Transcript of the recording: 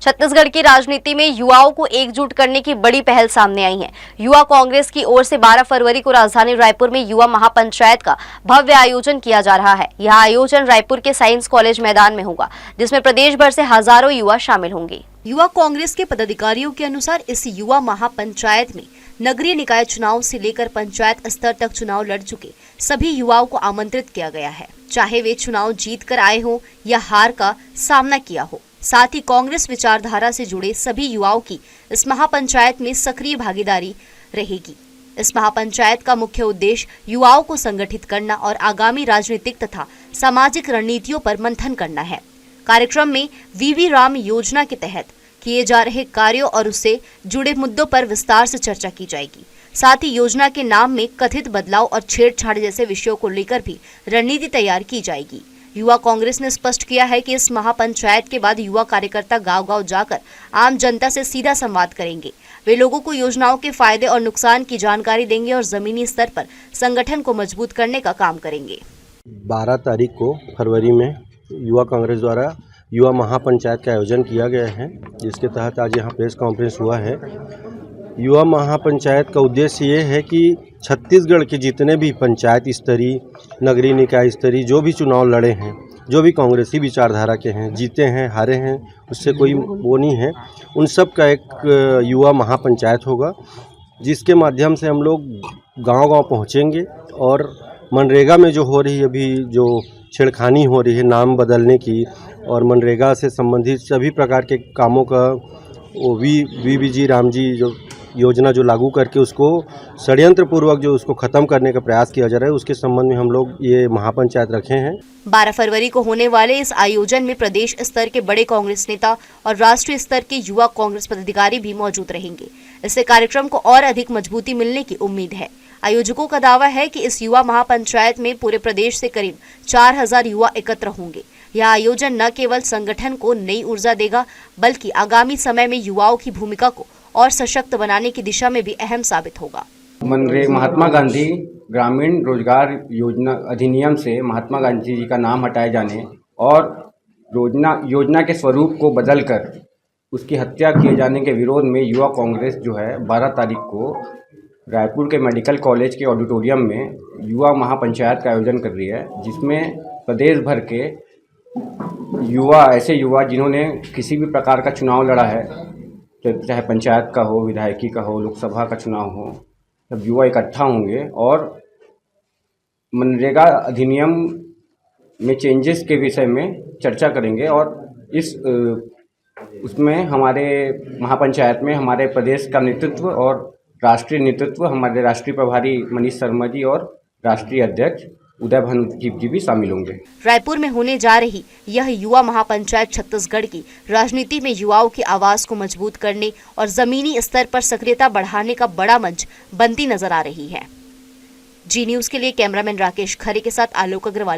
छत्तीसगढ़ की राजनीति में युवाओं को एकजुट करने की बड़ी पहल सामने आई है। युवा कांग्रेस की ओर से 12 फरवरी को राजधानी रायपुर में युवा महापंचायत का भव्य आयोजन किया जा रहा है। यह आयोजन रायपुर के साइंस कॉलेज मैदान में होगा, जिसमें प्रदेश भर से हजारों युवा शामिल होंगे। युवा कांग्रेस के पदाधिकारियों के अनुसार इस युवा महापंचायत में नगरीय निकाय चुनाव से लेकर पंचायत स्तर तक चुनाव लड़ चुके सभी युवाओं को आमंत्रित किया गया है, चाहे वे चुनाव जीत कर आए हों या हार का सामना किया हो। साथ ही कांग्रेस विचारधारा से जुड़े सभी युवाओं की इस महापंचायत में सक्रिय भागीदारी रहेगी। इस महापंचायत का मुख्य उद्देश्य युवाओं को संगठित करना और आगामी राजनीतिक तथा सामाजिक रणनीतियों पर मंथन करना है। कार्यक्रम में वीवी राम योजना के तहत किए जा रहे कार्यों और उससे जुड़े मुद्दों पर विस्तार से चर्चा की जाएगी। साथ ही योजना के नाम में कथित बदलाव और छेड़छाड़ जैसे विषयों को लेकर भी रणनीति तैयार की जाएगी। युवा कांग्रेस ने स्पष्ट किया है कि इस महापंचायत के बाद युवा कार्यकर्ता गांव-गांव जाकर आम जनता से सीधा संवाद करेंगे। वे लोगों को योजनाओं के फायदे और नुकसान की जानकारी देंगे और जमीनी स्तर पर संगठन को मजबूत करने का काम करेंगे। 12 तारीख को फरवरी में युवा कांग्रेस द्वारा युवा महापंचायत का आयोजन किया गया है, जिसके तहत आज यहाँ प्रेस कॉन्फ्रेंस हुआ है। युवा महापंचायत का उद्देश्य ये है कि छत्तीसगढ़ के जितने भी पंचायत स्तरीय, नगरीय निकाय स्तरीय जो भी चुनाव लड़े हैं, जो भी कांग्रेसी विचारधारा के हैं, जीते हैं हारे हैं, उससे कोई वो नहीं है, उन सब का एक युवा महापंचायत होगा, जिसके माध्यम से हम लोग गांव-गांव पहुंचेंगे और मनरेगा में जो हो रही है अभी जो छेड़खानी हो रही है नाम बदलने की और मनरेगा से संबंधित सभी प्रकार के कामों का वो वीवी राम जी जो योजना जो लागू करके उसको षड्यंत्र पूर्वक जो उसको खत्म करने का प्रयास किया जा रहा है, उसके संबंध में हम लोग ये महापंचायत रखे हैं। 12 फरवरी को होने वाले इस आयोजन में प्रदेश स्तर के बड़े कांग्रेस नेता और राष्ट्रीय स्तर के युवा कांग्रेस पदाधिकारी भी मौजूद रहेंगे। इससे कार्यक्रम को और अधिक मजबूती मिलने की उम्मीद है। आयोजकों का दावा है कि इस युवा महापंचायत में पूरे प्रदेश से करीब 4000 युवा एकत्र होंगे। यह आयोजन न केवल संगठन को नई ऊर्जा देगा, बल्कि आगामी समय में युवाओं की भूमिका को और सशक्त बनाने की दिशा में भी अहम साबित होगा। महात्मा गांधी ग्रामीण रोजगार योजना अधिनियम से महात्मा गांधी जी का नाम हटाए जाने और योजना के स्वरूप को बदलकर उसकी हत्या किए जाने के विरोध में युवा कांग्रेस जो है 12 तारीख को रायपुर के मेडिकल कॉलेज के ऑडिटोरियम में युवा महापंचायत का आयोजन कर रही है, जिसमें प्रदेश भर के युवा, ऐसे युवा जिन्होंने किसी भी प्रकार का चुनाव लड़ा है, चाहे पंचायत का हो, विधायकी का हो, लोकसभा का चुनाव हो, सब युवा इकट्ठा होंगे और मनरेगा अधिनियम में चेंजेस के विषय में चर्चा करेंगे। और उसमें हमारे महापंचायत में हमारे प्रदेश का नेतृत्व और राष्ट्रीय नेतृत्व, हमारे राष्ट्रीय प्रभारी मनीष शर्मा जी और राष्ट्रीय अध्यक्ष उदय भानुजीव जी भी शामिल होंगे। रायपुर में होने जा रही यह युवा महापंचायत छत्तीसगढ़ की राजनीति में युवाओं की आवाज को मजबूत करने और जमीनी स्तर पर सक्रियता बढ़ाने का बड़ा मंच बनती नजर आ रही है। जी न्यूज के लिए कैमरामैन राकेश खरे के साथ आलोक अग्रवाल।